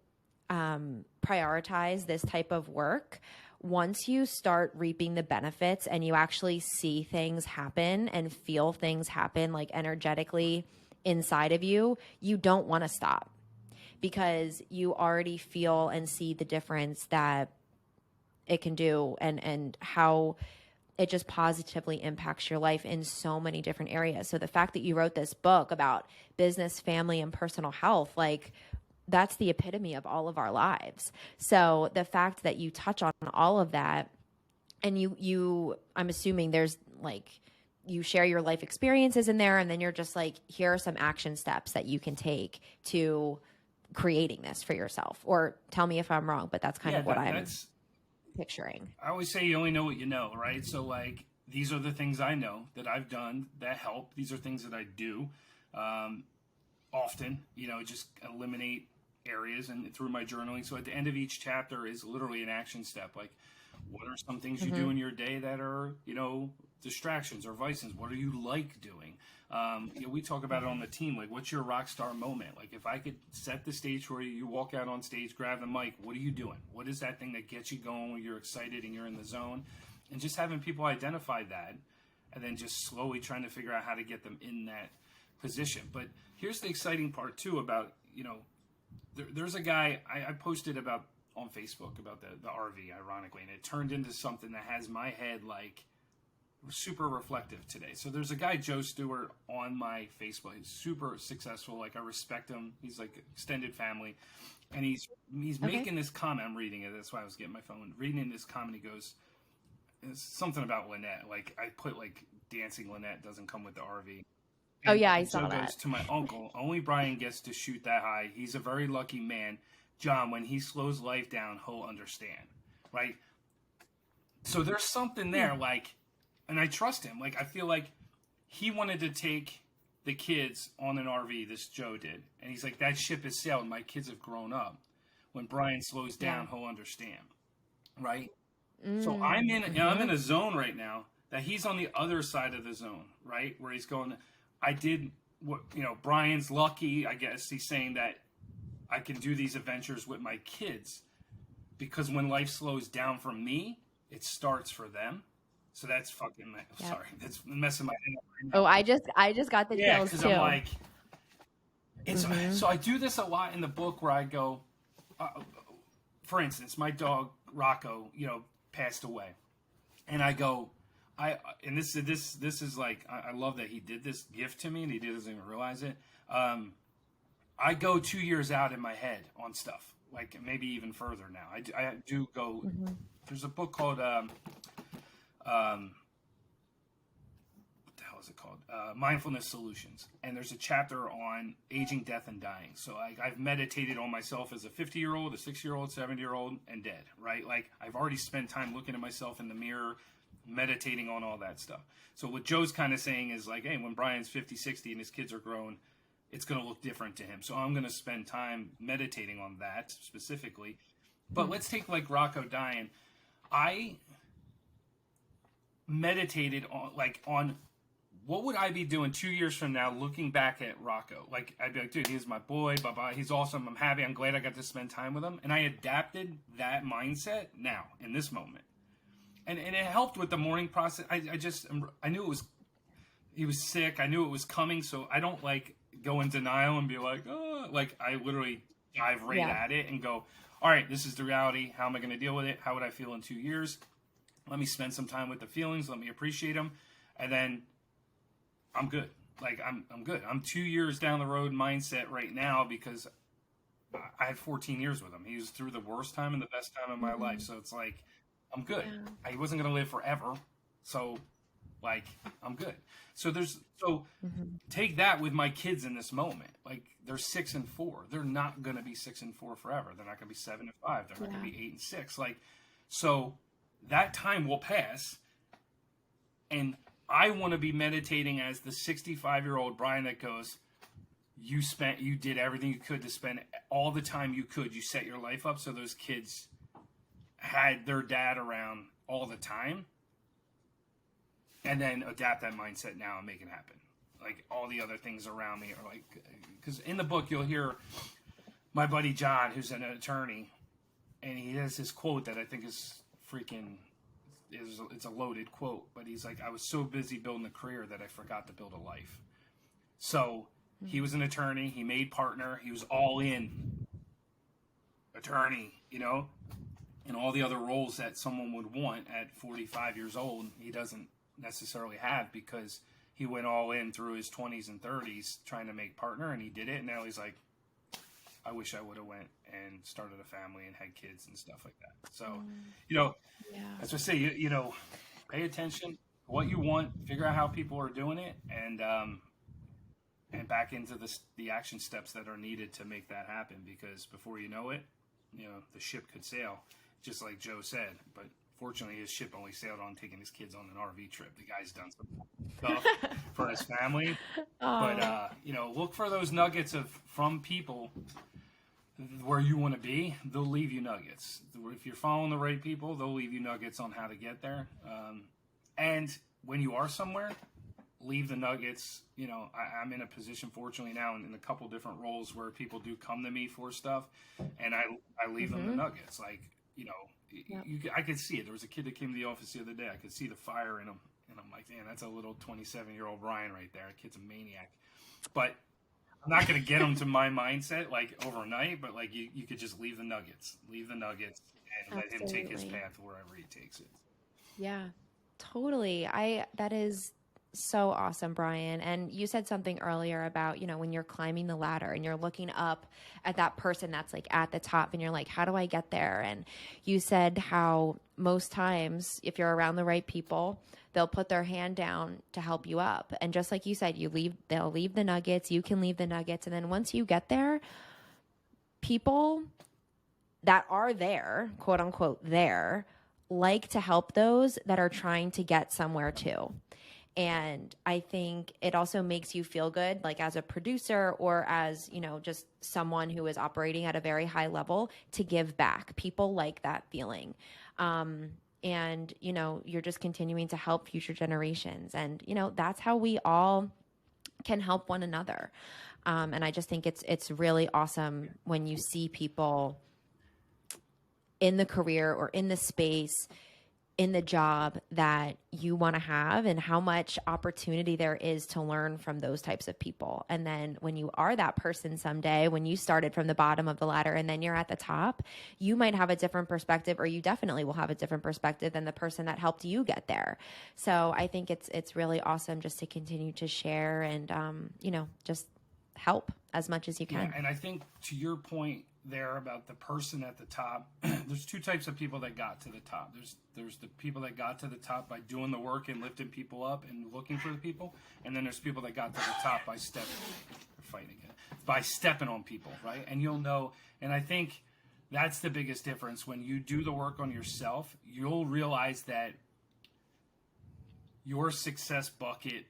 prioritize this type of work, once you start reaping the benefits and you actually see things happen and feel things happen like energetically inside of you, you don't want to stop because you already feel and see the difference that it can do and how it just positively impacts your life in so many different areas. So the fact that you wrote this book about business, family, and personal health, like that's the epitome of all of our lives. So the fact that you touch on all of that and you I'm assuming there's like you share your life experiences in there and then you're just like, here are some action steps that you can take to creating this for yourself. Or tell me if I'm wrong, but that's kind of what I'm picturing. I always say you only know what you know, right? So like these are the things I know that I've done that help. These are things that I do often, just eliminate areas and through my journaling. So at the end of each chapter is literally an action step. Like what are some things you do in your day that are, distractions or vices? What do you like doing? We talk about it on the team. Like, what's your rock star moment? Like, if I could set the stage for you, you walk out on stage, grab the mic. What are you doing? What is that thing that gets you going when you're excited and you're in the zone? And just having people identify that, and then just slowly trying to figure out how to get them in that position. But here's the exciting part too about there's a guy I posted about on Facebook about the RV, ironically, and it turned into something that has my head like super reflective today. So there's a guy, Joe Stewart, on my Facebook. He's super successful. Like I respect him. He's like extended family, and he's making this comment. I'm reading it. That's why I was getting my phone. Reading this comment, he goes, it's something about Lynette. Like I put like dancing Lynette doesn't come with the RV. Oh yeah, I saw Joe that. goes to my uncle. Only Brian gets to shoot that high. He's a very lucky man. John, when he slows life down, he'll understand, right? So there's something there, like, and I trust him. Like I feel like he wanted to take the kids on an RV. This Joe did, and he's like, that ship has sailed. My kids have grown up. When Brian slows down, he'll understand, right? So I'm in a zone right now that he's on the other side of the zone, right? Where he's going, I did what, Brian's lucky, I guess he's saying that I can do these adventures with my kids because when life slows down for me, it starts for them. So that's fucking, sorry, that's messing my head up right now. Oh, I just got the chills because too. I'm like, so I do this a lot in the book where I go, for instance, my dog Rocco, passed away, and I go, and this is like I love that he did this gift to me and he doesn't even realize it. I go 2 years out in my head on stuff, like maybe even further now. I do go. There's a book called what the hell is it called? Mindfulness Solutions, and there's a chapter on aging, death, and dying. So I've meditated on myself as a 50-year-old, a 60-year-old, 70-year-old, and dead. Right? Like I've already spent time looking at myself in the mirror, meditating on all that stuff. So what Joe's kind of saying is like, hey, when Brian's 50, 60, and his kids are grown, it's going to look different to him. So I'm going to spend time meditating on that specifically. But let's take like Rocco dying. I meditated on what would I be doing 2 years from now looking back at Rocco? Like I'd be like, dude, he's my boy, blah-blah. He's awesome. I'm happy. I'm glad I got to spend time with him. And I adapted that mindset now in this moment. And it helped with the mourning process. I knew he was sick. I knew it was coming. So I don't like go in denial and be like, oh, like I literally dive right at it and go, all right, this is the reality. How am I going to deal with it? How would I feel in 2 years? Let me spend some time with the feelings. Let me appreciate them. And then I'm good. like I'm good. I'm 2 years down the road mindset right now because I had 14 years with him. He was through the worst time and the best time of my life. So it's like, I'm good. Yeah. I wasn't going to live forever. So like, I'm good. So take that with my kids in this moment. Like they're 6 and 4. They're not going to be 6 and 4 forever. They're not going to be 7 and 5. They're not going to be 8 and 6. Like, so that time will pass. And I want to be meditating as the 65-year-old Brian that goes, you did everything you could to spend all the time you could. You set your life up so those kids had their dad around all the time, and then adapt that mindset now and make it happen. Like all the other things around me are like, because in the book you'll hear my buddy John, who's an attorney, and he has this quote that I think is it's a loaded quote, but he's like, I was so busy building a career that I forgot to build a life. So he was an attorney. He made Partner. He was all in attorney, you know, and all the other roles that someone would want at 45 years old. He doesn't necessarily have because he went all in through his 20s and 30s trying to make Partner, and he did it. And now he's like, I wish I would have went and started a family and had kids and stuff like that. So, you know, as I say, you know, pay attention to what you want, figure out how people are doing it, and back into the action steps that are needed to make that happen, because before you know it, you know, the ship could sail, just like Joe said. But fortunately, his ship only sailed on taking his kids on an RV trip. The guy's done some stuff for his family. But, you know, look for those nuggets from people where you want to be. They'll leave you nuggets. If you're following the right people, they'll leave you nuggets on how to get there. And when you are somewhere, leave the nuggets. You know, I'm in a position, fortunately now, in a couple different roles where people do come to me for stuff, and I leave them the nuggets. Like, you know, I could see it. There was a kid that came to the office the other day. I could see the fire in him, and I'm like, man, that's a little 27-year-old Brian right there. That kid's a maniac. But I'm not going to get him to my mindset like overnight, but like you could just leave the nuggets, and let him take his path wherever he takes it. Yeah, totally. That is so awesome, Brian. And you said something earlier about, you know, when you're climbing the ladder and you're looking up at that person that's like at the top and you're like, how do I get there? And you said how most times if you're around the right people, they'll put their hand down to help you up. And just like you said, they'll leave the nuggets, you can leave the nuggets. And then once you get there, people that are there, quote unquote, there, like to help those that are trying to get somewhere too. And I think it also makes you feel good, like as a producer or as, you know, just someone who is operating at a very high level, to give back. People like that feeling. And, you know, you're just continuing to help future generations. And, you know, that's how we all can help one another. And I just think it's really awesome when you see people in the career or in the space, in the job that you want to have, and how much opportunity there is to learn from those types of people. And then when you are that person someday, when you started from the bottom of the ladder and then you're at the top, you might have a different perspective, or you definitely will have a different perspective than the person that helped you get there. So I think it's really awesome just to continue to share and, you know, just help as much as you can. Yeah, and I think to your point there about the person at the top, there's two types of people that got to the top. There's the people that got to the top by doing the work and lifting people up and looking for the people, and then there's people that got to the top by stepping on people, right? And you'll know, and I think that's the biggest difference. When you do the work on yourself, you'll realize that your success bucket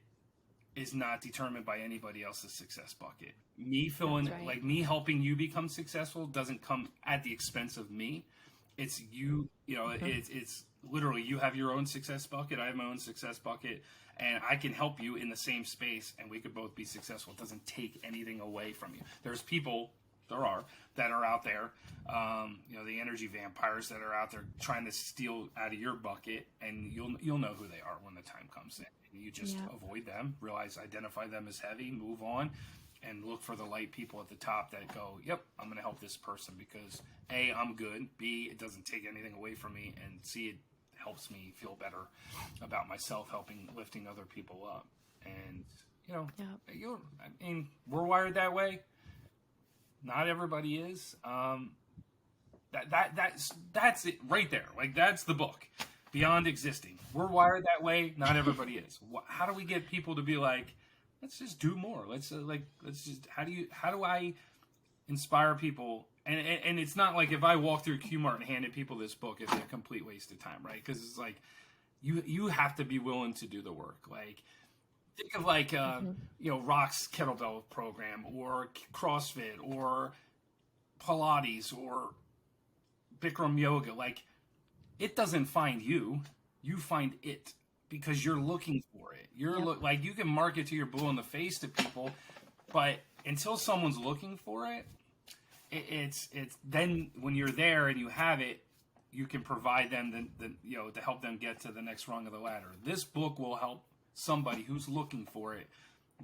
is not determined by anybody else's success bucket. Me like me helping you become successful doesn't come at the expense of me. It's you know, it's literally, you have your own success bucket, I have my own success bucket, and I can help you in the same space and we could both be successful. It doesn't take anything away from you. There's people, that are out there, you know, the energy vampires that are out there trying to steal out of your bucket, and you'll know who they are when the time comes in. You just avoid them, identify them as heavy, move on, and look for the light people at the top that go, yep, I'm going to help this person because A, I'm good, B, it doesn't take anything away from me, and C, it helps me feel better about myself, lifting other people up. And, I mean, we're wired that way. Not everybody is. That's it right there. Like, that's the book. Beyond Existing. We're wired that way. Not everybody is. How do we get people to be like, let's just do more. Let's just. How do I inspire people? And it's not like if I walk through Q-Mart and handed people this book, it's a complete waste of time, right? Because it's like you have to be willing to do the work. Like, think of like Rock's kettlebell program, or CrossFit, or Pilates, or Bikram yoga. Like, it doesn't find you; you find it, because you're looking for it. Like, you can market to your blue in the face to people, but until someone's looking for it, it's then when you're there and you have it, you can provide them to help them get to the next rung of the ladder. This book will help somebody who's looking for it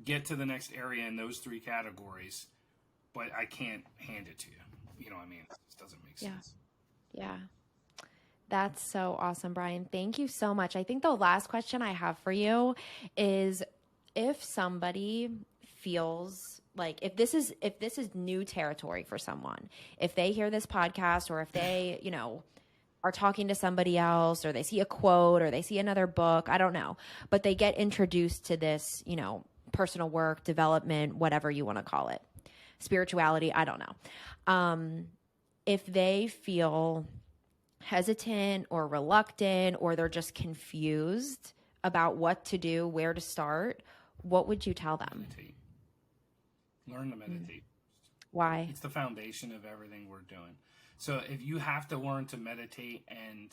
get to the next area in those 3 categories, but I can't hand it to you. You know what I mean? It just doesn't make sense. Yeah. That's so awesome, Brian. Thank you so much. I think the last question I have for you is, if somebody feels like, if this is new territory for someone, if they hear this podcast, or if they, are talking to somebody else, or they see a quote, or they see another book, I don't know, but they get introduced to this, personal work, development, whatever you want to call it, spirituality, I don't know. If they feel hesitant or reluctant, or they're just confused about what to do, where to start, what would you tell them? Meditate. Learn to meditate. Why? It's the foundation of everything we're doing. So if you have to learn to meditate and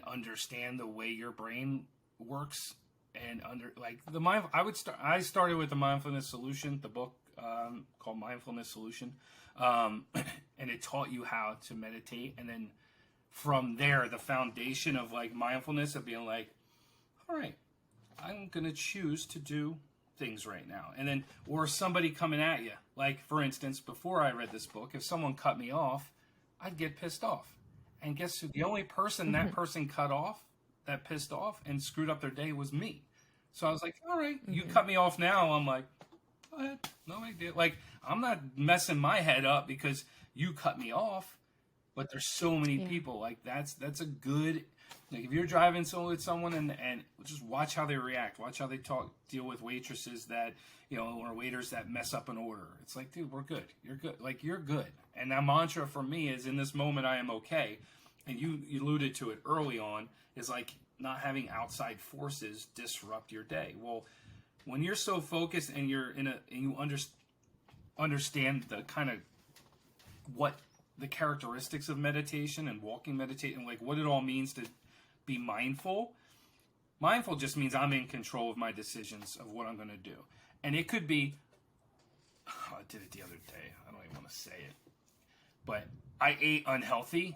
understand the way your brain works, and I started with the Mindfulness Solution, the book called Mindfulness Solution, and it taught you how to meditate, and then from there, the foundation of like mindfulness, of being like, all right, I'm gonna choose to do things right now. And then, or somebody coming at you, like, for instance, before I read this book, if someone cut me off, I'd get pissed off. And guess who? The only person that person cut off, that pissed off and screwed up their day, was me. So I was like, all right, you cut me off now. I'm like, go ahead, no idea. Like, I'm not messing my head up because you cut me off. But there's so many people, like, that's a good, like, if you're driving with someone and just watch how they react, watch how they deal with waitresses that, or waiters that mess up an order. It's like, dude, we're good. You're good. Like, you're good. And that mantra for me is, in this moment, I am okay. And you alluded to it early on, is like not having outside forces disrupt your day. Well, when you're so focused and you understand the kind of what the characteristics of meditation and walking meditation, like what it all means to be mindful. Mindful just means I'm in control of my decisions of what I'm going to do. And it could be, I did it the other day. I don't even want to say it. But I ate unhealthy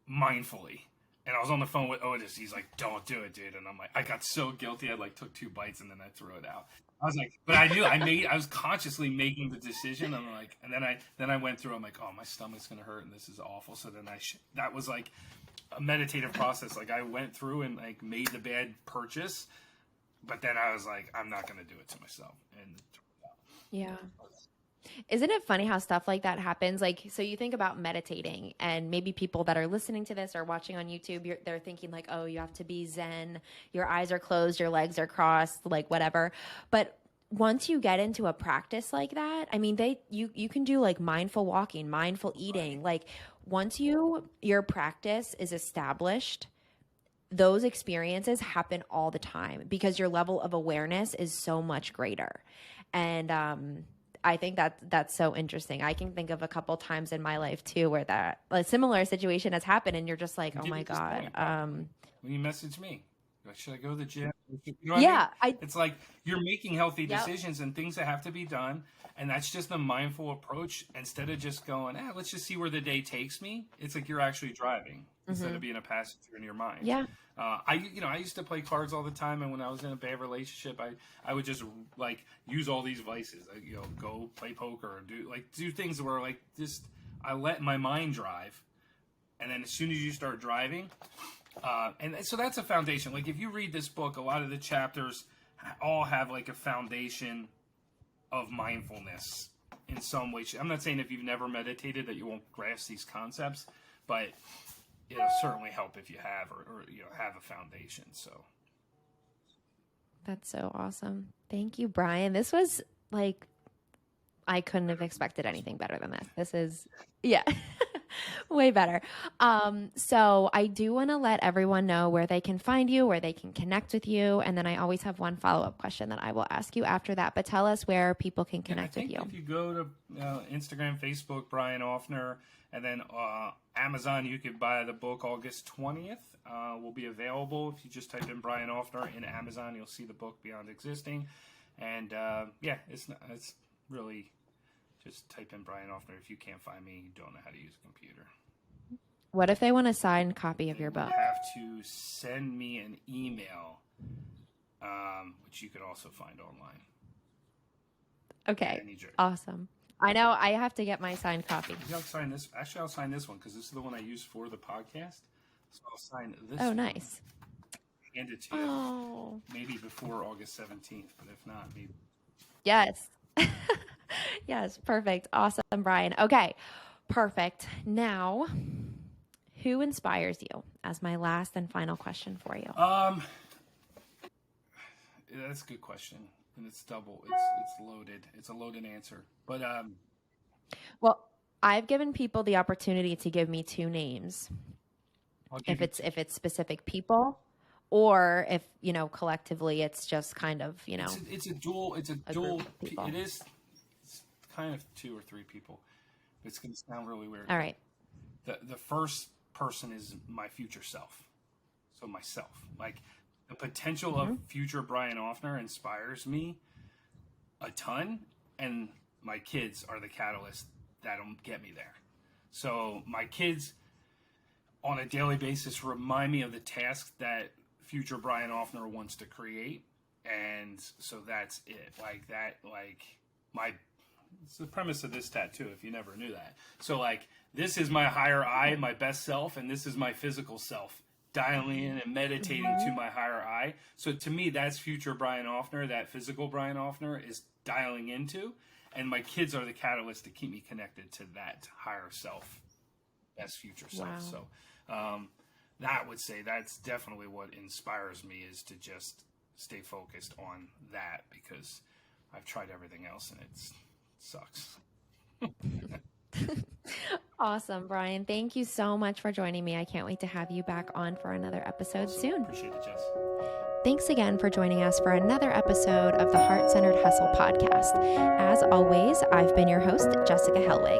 mindfully. And I was on the phone with Otis. He's like, don't do it, dude. And I'm like, I got so guilty. I took 2 bites and then I threw it out. I was like, but I knew I was consciously making the decision. I'm like, and then I went through. I'm like, oh, my stomach's gonna hurt and this is awful. So then that was like a meditative process. Like, I went through and like made the bad purchase, but then I was like, I'm not gonna do it to myself. And yeah. Isn't it funny how stuff like that happens? Like, so you think about meditating, and maybe people that are listening to this or watching on YouTube, they're thinking like, oh, you have to be Zen, your eyes are closed, your legs are crossed, like whatever. But once you get into a practice like that, I mean, you can do like mindful walking, mindful eating. Like, once your practice is established, those experiences happen all the time because your level of awareness is so much greater. And I think that's so interesting. I can think of a couple times in my life too where a similar situation has happened, and you're just like, oh my God. When you message me, should I go to the gym? You know what I mean? It's like you're making healthy decisions and things that have to be done. And that's just a mindful approach. Instead of just going, let's just see where the day takes me. It's like you're actually driving instead of being a passenger in your mind. Yeah. I used to play cards all the time, and when I was in a bad relationship, I would just like use all these vices. Go play poker or do things where like just I let my mind drive, and then as soon as you start driving, and so that's a foundation. Like, if you read this book, a lot of the chapters all have like a foundation of mindfulness in some way. I'm not saying if you've never meditated that you won't grasp these concepts, but it'll certainly help if you have, or have a foundation. So that's so awesome. Thank you, Brian. This was like, I couldn't have expected anything better than this. This is, yeah, way better. So I do want to let everyone know where they can find you, where they can connect with you. And then I always have one follow-up question that I will ask you after that, but tell us where people can connect with you. If you go to Instagram, Facebook, Brian Offner, and then Amazon, you could buy the book August 20th. Will be available. If you just type in Brian Offner in Amazon, you'll see the book Beyond Existing. And it's really just type in Brian Offner. If you can't find me, you don't know how to use a computer. What if they want a signed copy of your book? You have to send me an email, which you could also find online. Okay, awesome. I know I have to get my signed copy. I'll sign this. Actually, I'll sign this one because this is the one I use for the podcast. So I'll sign this. Oh, nice. Hand it to you. Maybe before August 17th, but if not, maybe. Yes. Yes, perfect. Awesome, Brian. Okay, perfect. Now, who inspires you? As my last and final question for you. That's a good question, and it's double. It's loaded. It's a loaded answer. But well, I've given people the opportunity to give me two names. If it's specific people, or if collectively it's just kind of It's a dual. It is. It's kind of two or three people. It's going to sound really weird. All right. The first person is my future self. So myself, like the potential of future Brian Offner inspires me a ton, and my kids are the catalyst that'll get me there. So my kids on a daily basis remind me of the task that future Brian Offner wants to create. And so that's it. It's the premise of this tattoo, if you never knew that. So this is my higher I, my best self, and this is my physical self, dialing in and meditating to my higher I. So to me, that's future Brian Offner. That physical Brian Offner is dialing into, and my kids are the catalyst to keep me connected to that higher self, that's future self. Wow. So that would say that's definitely what inspires me, is to just stay focused on that, because I've tried everything else and it sucks. Awesome, Brian. Thank you so much for joining me. I can't wait to have you back on for another episode soon. Appreciate it, Jess. Thanks again for joining us for another episode of the Heart-Centered Hustle podcast. As always, I've been your host, Jessica Hellwig.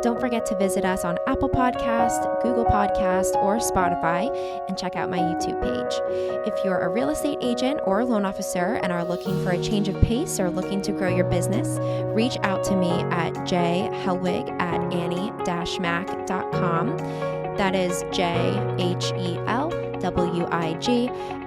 Don't forget to visit us on Apple Podcast, Google Podcast, or Spotify, and check out my YouTube page. If you're a real estate agent or a loan officer and are looking for a change of pace or looking to grow your business, reach out to me at jhellwig@annie-mac.com. That is JHELWIG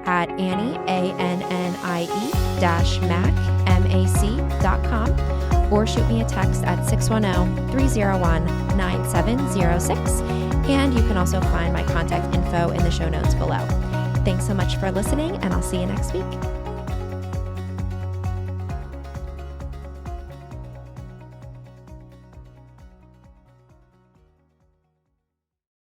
at Annie, ANNIE-MAC.com, or shoot me a text at 610-301-9706. And you can also find my contact info in the show notes below. Thanks so much for listening, and I'll see you next week.